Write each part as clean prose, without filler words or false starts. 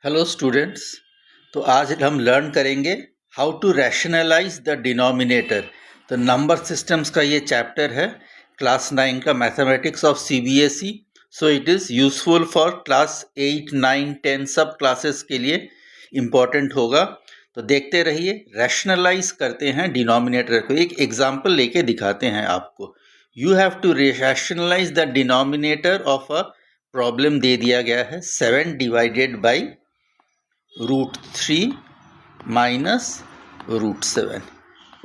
Hello students. तो आज हम लर्न करेंगे how to rationalise the denominator. तो नंबर सिस्टम्स का ये चैप्टर है क्लास 9 का mathematics of CBSE. So it is useful for class 8, 9, 10 सब क्लासेस के लिए इम्पॉर्टेंट होगा। तो देखते रहिए, रैशनलाइज करते हैं डिनोमिनेटर को। एक एग्जाम्पल लेके दिखाते हैं आपको। You have to rationalise the denominator of a problem दे दिया गया है 7 डिवाइडेड बाई √3 माइनस √7।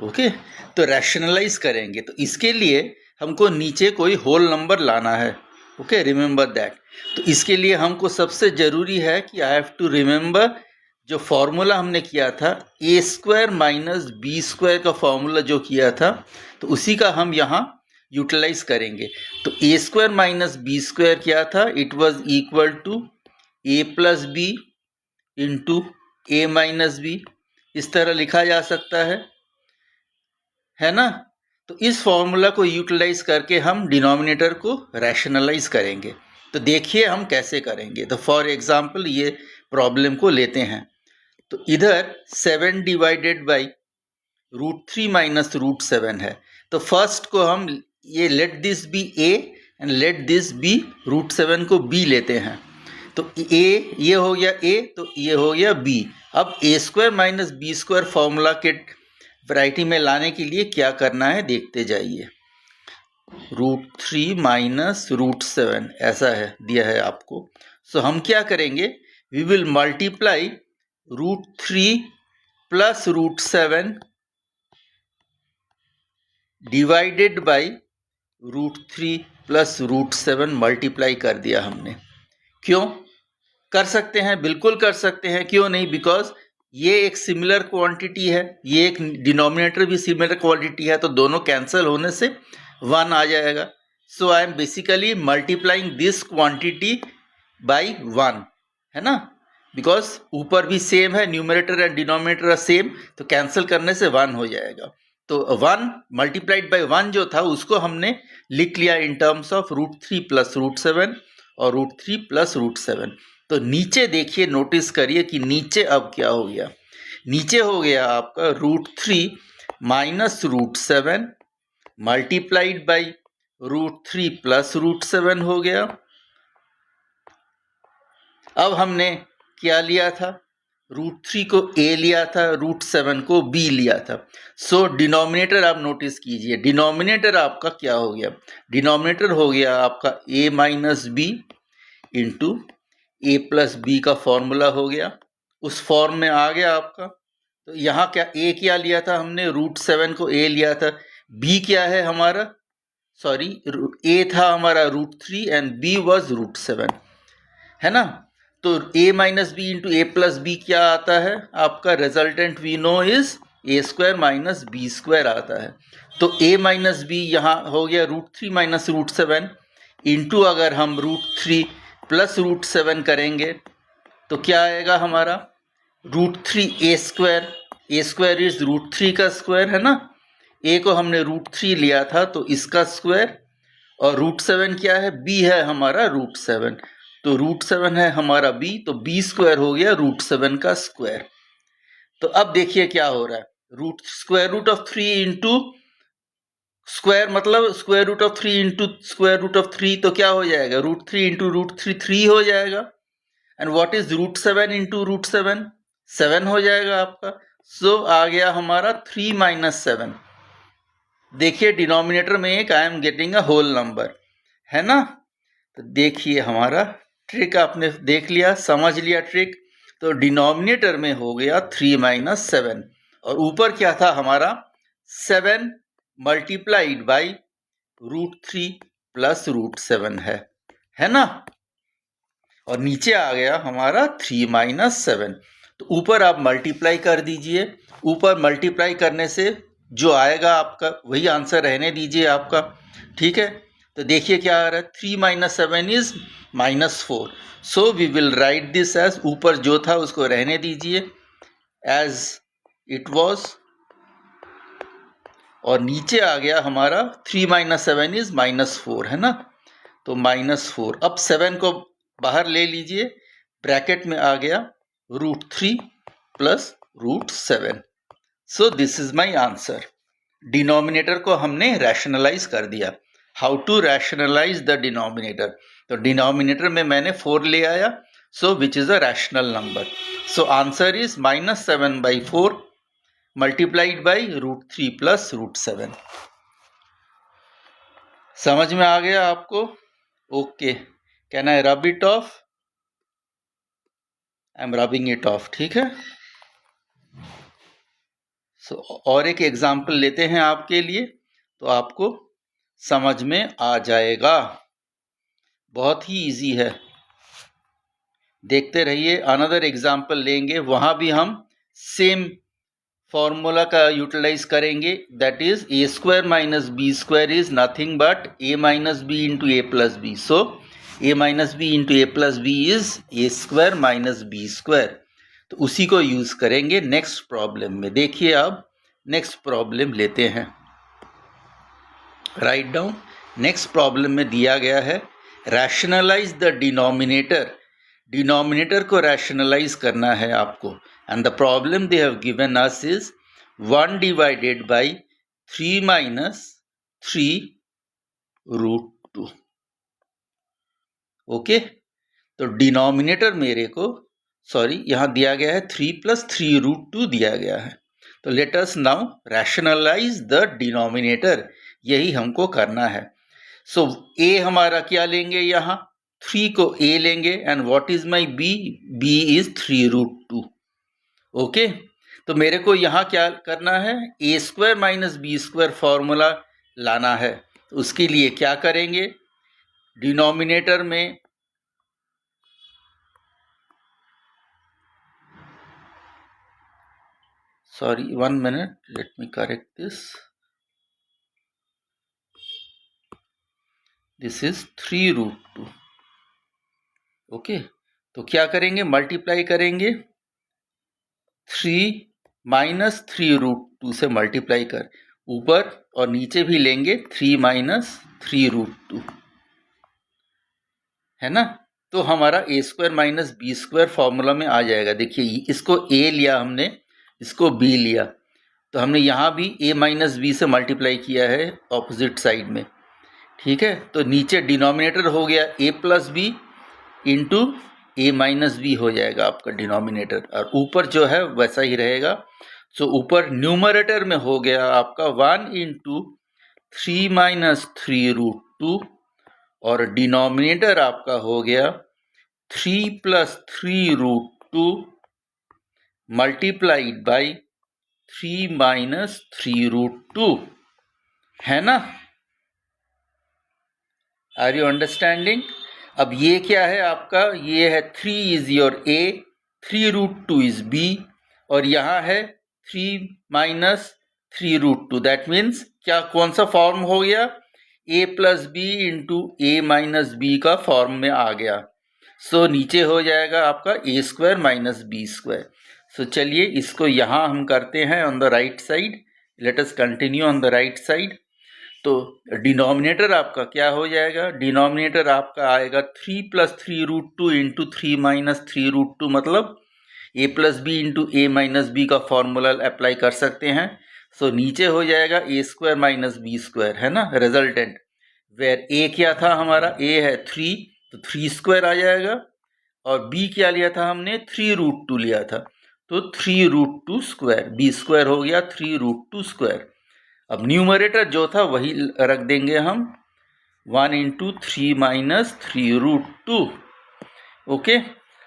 ओके, तो रैशनलाइज करेंगे तो इसके लिए हमको नीचे कोई होल नंबर लाना है। Okay, remember that. तो इसके लिए हमको सबसे ज़रूरी है कि आई हैव टू रिमेंबर जो फॉर्मूला हमने किया था a² माइनस b² का फॉर्मूला जो किया था, तो उसी का हम यहाँ यूटिलाइज करेंगे। तो a² माइनस b² क्या था? It was equal to a plus B into A minus b. इस तरह लिखा जा सकता है ना। तो इस फॉर्मूला को यूटिलाइज करके हम डिनोमिनेटर को रैशनलाइज करेंगे। तो देखिए हम कैसे करेंगे। तो फॉर एग्जांपल ये प्रॉब्लम को लेते हैं। तो इधर 7 डिवाइडेड बाई √3 माइनस √7 है। तो फर्स्ट को हम ये let this be a and let this be √7 को बी लेते हैं। तो ए ये हो गया ए, तो ये हो गया बी। अब a² माइनस b² फॉर्मूला के वैरायटी में लाने के लिए क्या करना है देखते जाइए। √3 माइनस √7 ऐसा है दिया है आपको। सो हम क्या करेंगे, we will multiply √3 plus √7 divided by √3 plus √7 multiply कर दिया हमने। क्यों कर सकते हैं? बिल्कुल कर सकते हैं, क्यों नहीं? बिकॉज ये एक सिमिलर क्वांटिटी है, ये एक डिनोमिनेटर भी सिमिलर क्वांटिटी है, तो दोनों कैंसिल होने से 1 आ जाएगा। So I am basically multiplying this quantity by 1, है ना। बिकॉज ऊपर भी सेम है, numerator and denominator are same, तो कैंसिल करने से 1 हो जाएगा। तो 1 मल्टीप्लाइड बाई 1 जो था उसको हमने लिख लिया इन टर्म्स ऑफ √3 प्लस √7 और √3 प्लस √7। तो नीचे देखिए, नोटिस करिए कि नीचे अब क्या हो गया। नीचे हो गया आपका √3 माइनस √7 मल्टीप्लाइड बाई √3 प्लस √7 हो गया। अब हमने क्या लिया था? √3 को a लिया था, √7 को b लिया था। सो डिनोमिनेटर आप नोटिस कीजिए, डिनोमिनेटर आपका क्या हो गया? डिनोमिनेटर हो गया आपका a minus b into a plus b का फॉर्मूला हो गया, उस फॉर्म में आ गया आपका। तो यहाँ क्या a क्या लिया था हमने? √7 को a लिया था। b क्या है हमारा? सॉरी, a था हमारा √3 एंड b वॉज √7, है ना। तो a minus b into a plus b क्या आता है आपका? Resultant we know is a² minus b² आता है। तो a माइनस बी यहाँ हो गया √3 माइनस √7 इंटू अगर हम √3 प्लस √7 करेंगे तो क्या आएगा हमारा? √3 a² इज √3 का स्क्वायर, है ना। a को हमने √3 लिया था तो इसका स्क्वायर, और √7 क्या है? b है हमारा √7, तो √7 है हमारा b, तो b² हो गया √7 का स्क्वायर। तो अब देखिए क्या हो रहा है, square root of 3 into square मतलब square root of 3 into square root of 3, तो क्या हो जाएगा? √3 इंटू √3 3 हो जाएगा। And what is √7 into √7? 7 हो जाएगा आपका। सो आ गया हमारा 3 माइनस 7। देखिए डिनोमिनेटर में एक I am getting a whole number, है ना। तो देखिए हमारा ट्रिक आपने देख लिया, समझ लिया ट्रिक। तो डिनोमिनेटर में हो गया 3 माइनस 7 और ऊपर क्या था हमारा? 7 मल्टीप्लाइड बाई √3 प्लस √7 है ना। और नीचे आ गया हमारा 3 माइनस 7। तो ऊपर आप मल्टीप्लाई कर दीजिए, ऊपर मल्टीप्लाई करने से जो आएगा आपका वही आंसर रहने दीजिए आपका, ठीक है। तो देखिए क्या आ रहा है, 3 minus 7 is -4। So we will write this as, ऊपर जो था उसको रहने दीजिए एज इट वॉज, और नीचे आ गया हमारा 3 माइनस 7 इज -4, है ना। तो -4, अब 7 को बाहर ले लीजिए, ब्रैकेट में आ गया √3 plus √7. So this is my answer. Denominator को हमने रैशनलाइज कर दिया. How to rationalise the denominator? तो डिनोमिनेटर में मैंने 4 ले आया, so which is a rational number. So answer is -7/4 multiplied by √3 plus √7. समझ में आ गया आपको? Okay. Can I rub it of? I am rubbing it of. ठीक है. और एक एग्जाम्पल लेते हैं आपके लिए, तो आपको समझ में आ जाएगा. बहुत ही इजी है. देखते रहिए. अनदर एग्जाम्पल लेंगे, वहां भी हम सेम फॉर्मूला का यूटिलाइज करेंगे. That is a² minus b² is nothing but a minus b into a plus b. So a minus b into a plus b is a² minus b². तो उसी को use करेंगे next problem में. देखिए अब next problem लेते हैं. Write down. Next problem में दिया गया है रैशनलाइज द डिनोमिनेटर. डिनोमिनेटर को रैशनलाइज करना है आपको. And the problem they have given us is 1 divided by 3 minus 3√2. Okay. तो डिनोमिनेटर मेरे को यहाँ दिया गया है 3 प्लस 3√2 दिया गया है. तो let us now rationalise the denominator. यही हमको करना है. सो a हमारा क्या लेंगे? यहाँ 3 को a लेंगे. And what is my b? b is 3√2. Okay. तो मेरे को यहाँ क्या करना है? a² माइनस b² फॉर्मूला लाना है. तो उसके लिए क्या करेंगे? डिनोमिनेटर में sorry 1 minute, let me correct this. This is 3√2. Okay. तो क्या करेंगे? मल्टीप्लाई करेंगे. 3 माइनस 3√2 से मल्टीप्लाई कर ऊपर और नीचे भी लेंगे 3 माइनस 3√2, है ना. तो हमारा a² माइनस b² फॉर्मूला में आ जाएगा. देखिए इसको a लिया हमने, इसको b लिया. तो हमने यहाँ भी a माइनस बी से मल्टीप्लाई किया है ऑपोजिट साइड में. ठीक है. तो नीचे डिनोमिनेटर हो गया a plus B into a minus b हो जाएगा आपका डिनोमिनेटर. और ऊपर जो है वैसा ही रहेगा. सो ऊपर न्यूमरेटर में हो गया आपका 1 इंटू 3 माइनस 3√2 और डिनोमिनेटर आपका हो गया 3 प्लस 3√2 मल्टीप्लाइड बाई 3 माइनस 3√2, है ना. Are you understanding? अब ये क्या है आपका? ये है 3 is your a, 3√2 is b और यहाँ है 3 माइनस 3√2. दैट मीन्स क्या, कौन सा फॉर्म हो गया? a plus B into A minus b का फॉर्म में आ गया. सो नीचे हो जाएगा आपका a² माइनस b². सो चलिए इसको यहाँ हम करते हैं on the right side. Let us continue on the right side. तो डिनोमिनेटर आपका क्या हो जाएगा? डिनोमिनेटर आपका आएगा 3 प्लस 3√2 इंटू 3 माइनस 3√2, मतलब a plus B into A minus b का फॉर्मूला अप्लाई कर सकते हैं. सो नीचे हो जाएगा a² माइनस b², है ना, रिजल्टेंट. वेयर a क्या था हमारा? a है 3, तो 3² आ जाएगा. और b क्या लिया था हमने? 3√2 लिया था, तो 3√2². b² हो गया 3√2². अब न्यूमरेटर जो था वही रख देंगे हम, 1 इंटू 3 माइनस 3√2. ओके.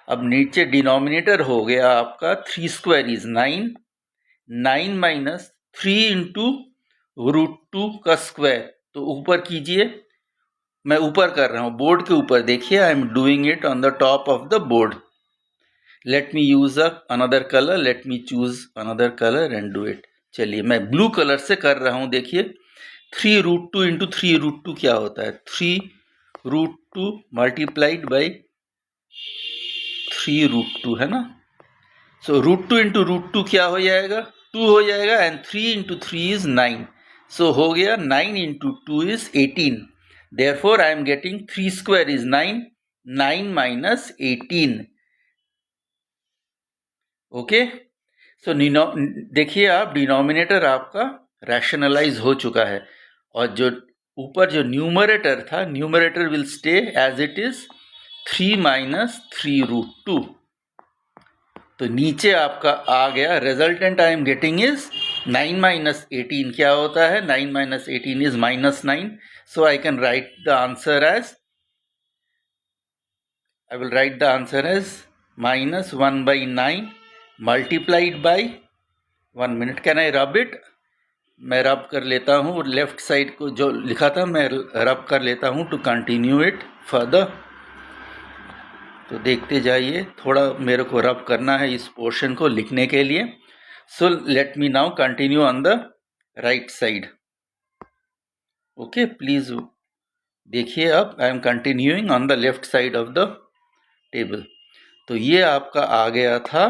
अब नीचे डिनोमिनेटर हो गया आपका 3² इज 9, 9 माइनस 3 इंटू √2 का स्क्वायर. तो ऊपर कीजिए. मैं ऊपर कर रहा हूँ, बोर्ड के ऊपर देखिए. I am doing it on the top of the board. Let me use another colour. Let me choose another colour and do it. चलिए मैं ब्लू कलर से कर रहा हूं. देखिए 3√2 इंटू 3√2 क्या होता है? 3√2 मल्टीप्लाइड बाई 3√2, है ना. सो √2 इंटू √2 क्या हो जाएगा? 2 हो जाएगा. And 3 into 3 is 9. सो हो गया 9 into 2 is 18. Therefore I am getting 3² is 9, 9 minus 18. Okay, so देखिए आप, डिनोमिनेटर आपका रैशनलाइज हो चुका है, और जो ऊपर जो न्यूमरेटर था, numerator will stay as it is 3 minus 3√2। तो नीचे आपका आ गया, resultant I am getting is 9 minus 18 क्या होता है, 9 minus 18 is -9। So I can write the answer as, I will write the answer as -1/9 multiplied by 1 minute. Can I rub it? मैं रब कर लेता हूँ लेफ्ट साइड को, जो लिखा था मैं रब कर लेता हूँ टू कंटिन्यू इट फर्दर। तो देखते जाइए, थोड़ा मेरे को रब करना है इस पोर्शन को लिखने के लिए। So let me now continue on the right side. Okay, please देखिए, अब I am continuing on the left side of the table. तो ये आपका आ गया था,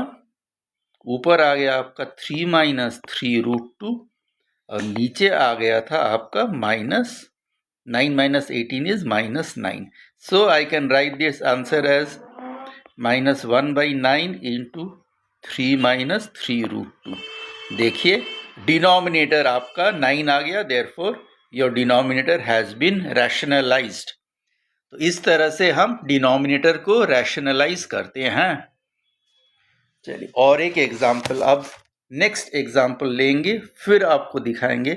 ऊपर आ गया आपका 3 माइनस 3√2, और नीचे आ गया था आपका -9 minus 18 is -9। So I can write this answer as -1/9 into 3 minus 3√2। देखिए, डिनोमिनेटर आपका 9 आ गया, therefore your denominator has been rationalised. तो इस तरह से हम डिनोमिनेटर को रैशनलाइज करते हैं। चलिए और एक एग्जाम्पल, अब नेक्स्ट एग्जाम्पल लेंगे, फिर आपको दिखाएंगे।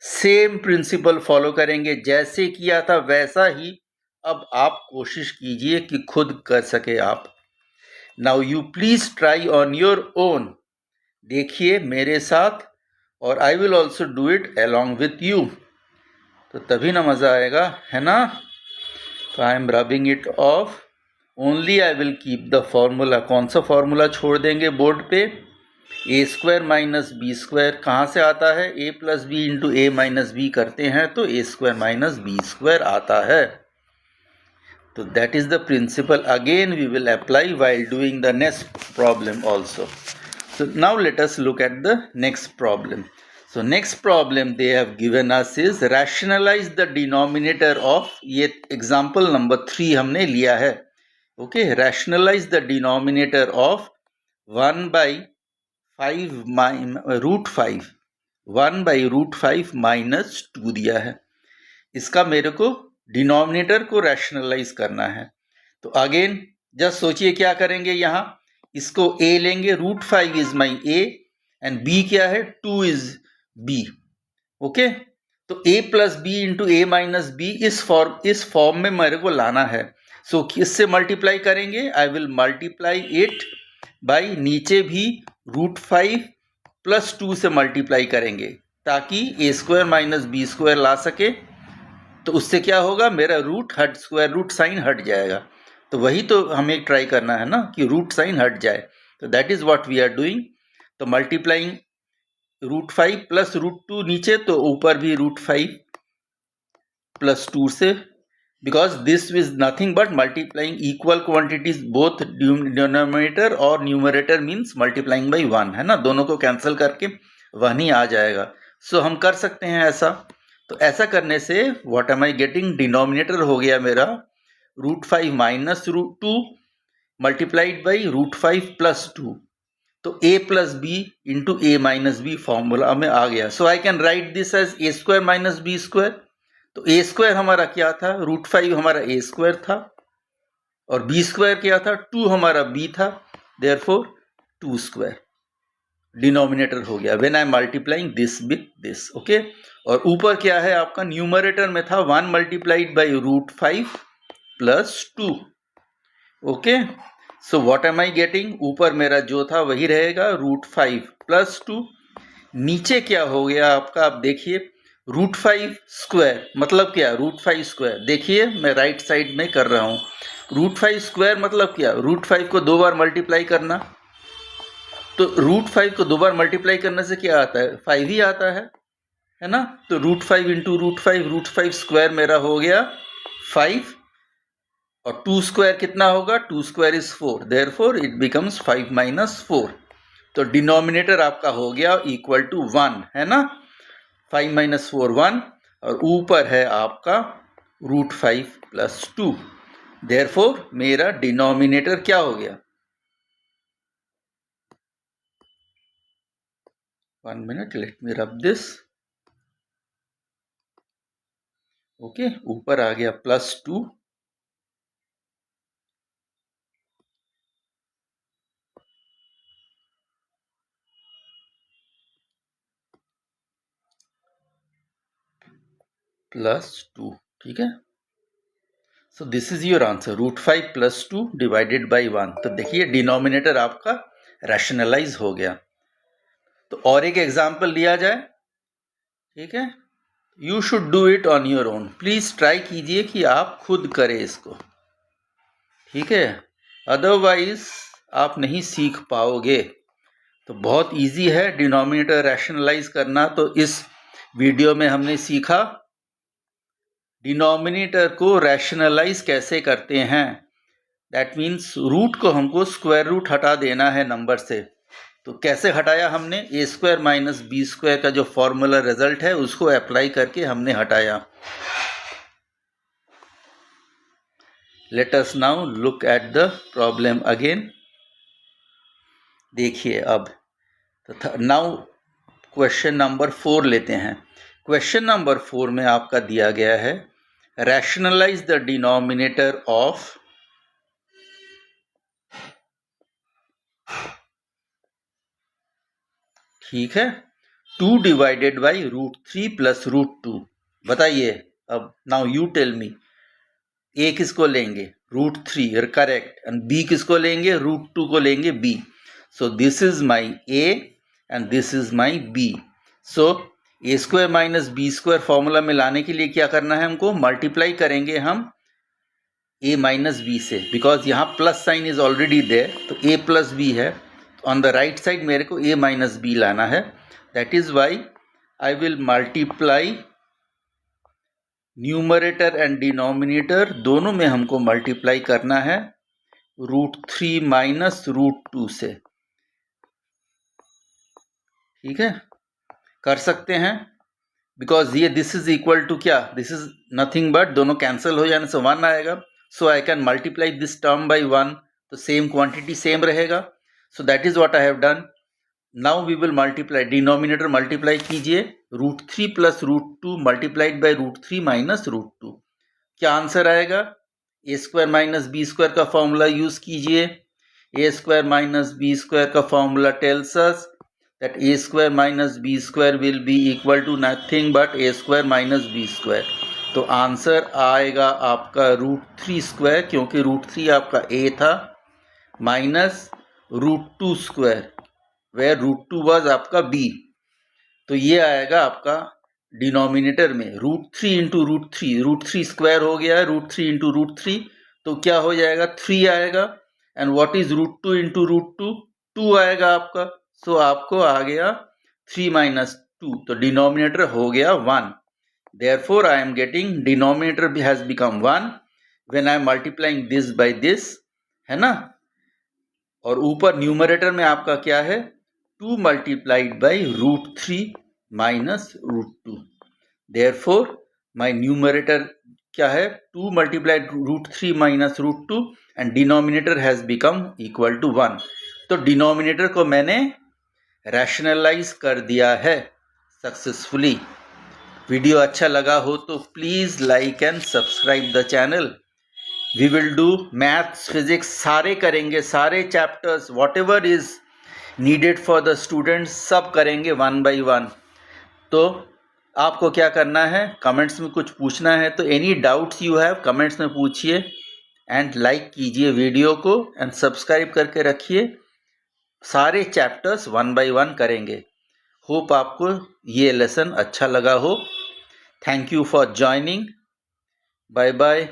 सेम प्रिंसिपल फॉलो करेंगे, जैसे किया था वैसा ही अब आप कोशिश कीजिए कि खुद कर सके आप। Now you please try on your own, देखिए मेरे साथ, और I will also do it along with you, तो तभी ना मज़ा आएगा, है ना। तो I am rubbing it of, only I will keep the formula. कौन सा फॉर्मूला छोड़ देंगे बोर्ड पे, a² माइनस b²। कहाँ से आता है, a plus B into A minus b करते हैं तो a² माइनस b² आता है। तो that is the principle again we will apply while doing the next problem also. So now let us look at the next problem. So next problem they have given us is rationalize the denominator of, ये example number 3 हमने लिया है। Okay, rationalize the denominator of 1/5 √5, 1/√5 minus 2 दिया है। इसका मेरे को denominator को रैशनलाइज करना है। तो अगेन जस्ट सोचिए क्या करेंगे, यहाँ इसको a लेंगे, √5 is my a and b क्या है, 2 इज b। ओके, तो a plus B into A minus b इस फॉर्म में मेरे को लाना है। सो किससे मल्टीप्लाई करेंगे, I will multiply it by, नीचे भी √5 प्लस 2 से मल्टीप्लाई करेंगे ताकि a² माइनस b² ला सके। तो उससे क्या होगा, मेरा स्क्वायर रूट साइन हट जाएगा। तो वही तो हमें ट्राई करना है ना कि रूट साइन हट जाए। तो that is what we are doing. तो मल्टीप्लाइंग √5 प्लस √2 नीचे, तो ऊपर भी √5 प्लस 2 से, because this is nothing but multiplying equal quantities both denominator और न्यूमरेटर, मीन्स मल्टीप्लाइंग बाई 1, है ना, दोनों को कैंसिल करके 1 ही आ जाएगा। सो हम कर सकते हैं ऐसा। तो ऐसा करने से what am I getting, denominator हो गया मेरा √5 माइनस √2 मल्टीप्लाइड बाई √5 प्लस 2। तो a plus B into A minus B formula में आ गया। So I can write this as a² minus b²। तो a² हमारा क्या था, √5 हमारा a² था, और b² क्या था, 2 हमारा b था, देयरफॉर 2²। डिनोमिनेटर हो गया when I am multiplying this with this. Okay, और ऊपर क्या है आपका, न्यूमरेटर में था 1 multiplied by √5 plus 2। Okay, so what am I getting, ऊपर मेरा जो था वही रहेगा, √5 प्लस 2। नीचे क्या हो गया आपका, आप देखिए, √5² मतलब क्या, √5²। देखिए मैं राइट साइड में कर रहा हूँ, √5² मतलब क्या, √5 को 2 बार मल्टीप्लाई करना। तो √5 को 2 बार मल्टीप्लाई करने से क्या आता है, 5 ही आता है ना। तो √5 इंटू √5 मेरा हो गया 5, और 2² कितना होगा, 2² is 4, therefore it becomes 5 minus 4। तो डिनोमिनेटर आपका हो गया इक्वल टू 1, है ना, 5 माइनस 4 1, और ऊपर है आपका √5 प्लस 2। देयरफॉर मेरा डिनोमिनेटर क्या हो गया, 1 minute, let me rub this. Okay, ऊपर आ गया +2 +2, ठीक है। सो this is your answer, √5 + 2 divided by 1। तो देखिए डिनोमिनेटर आपका रैशनलाइज हो गया। तो और एक एग्जाम्पल लिया जाए, ठीक है। You should do it on your own, please try कीजिए कि आप खुद करें इसको, ठीक है। अदरवाइज आप नहीं सीख पाओगे। तो बहुत इजी है डिनोमिनेटर रैशनलाइज करना। तो इस वीडियो में हमने सीखा डिनोमिनेटर को रैशनलाइज कैसे करते हैं। दैट मीन्स रूट को हमको स्क्वायर रूट हटा देना है नंबर से। तो कैसे हटाया हमने, a² - b² का जो फॉर्मूला रिजल्ट है उसको अप्लाई करके हमने हटाया। Late us now look at the problem again. देखिए अब नाउ क्वेश्चन नंबर 4 लेते हैं। क्वेश्चन नंबर 4 में आपका दिया गया है रैशनलाइज द डिनोमिनेटर ऑफ ठीक है 2 डिवाइडेड बाई √3 + √2। बताइए अब, नाउ यू टेल मी, ए किसको लेंगे √3 करेक्ट, एंड बी किसको लेंगे √2 को लेंगे b. So this is my a and this is my b. So a² - b² formula में लाने के लिए क्या करना है, हमको मल्टीप्लाई करेंगे हम a - b से, बिकॉज यहाँ plus sign is already there. तो a + b है, ऑन द राइट साइड मेरे को a - b लाना है। That is why I will multiply numerator and denominator, दोनों में हमको मल्टीप्लाई करना है √3 - √2 से, ठीक है। कर सकते हैं, बिकॉज ये दिस इज इक्वल टू क्या, दिस इज नथिंग बट, दोनों कैंसिल हो जाने से 1 आएगा। So I can multiply this term by 1, तो सेम क्वांटिटी सेम रहेगा। So that is what I have done. Now we will multiply, denominator multiply कीजिए √3 + √2 multiplied by √3 - √2। क्या आंसर आएगा, a² - b² का फॉर्मूला यूज कीजिए। a² - b² का formula tells us that a² - b² will be equal to nothing but a² - b²। तो answer आएगा आपका √3², क्योंकि √3 आपका a था, माइनस √2² where √2 was आपका b। तो ये आएगा आपका डिनोमिनेटर में √3 × √3, √3² हो गया है, √3 × √3, तो क्या हो जाएगा 3 आएगा। एंड व्हाट इज √2 × √2, 2 आएगा आपका। सो आपको आ गया 3 - 2, तो डिनोमिनेटर हो गया 1। Therefore I am getting denominator has become 1 when I am multiplying this by this, है ना। और ऊपर न्यूमरेटर में आपका क्या है, 2 multiplied by √3 - √2। Therefore my numerator क्या है, 2 multiplied √3 - √2 and denominator has become equal to 1। तो डिनोमिनेटर को मैंने रैशनलाइज कर दिया है सक्सेसफुली। वीडियो अच्छा लगा हो तो please like and subscribe the channel. We will do maths physics सारे करेंगे, सारे chapters whatever is needed for the students सब करेंगे 1 by 1। तो आपको क्या करना है, कमेंट्स में कुछ पूछना है तो any doubts you have comments में पूछिए, एंड लाइक कीजिए वीडियो को एंड सब्सक्राइब करके रखिए। सारे चैप्टर्स 1 by 1 करेंगे। होप आपको ये लेसन अच्छा लगा हो। Thank you for joining. Bye bye.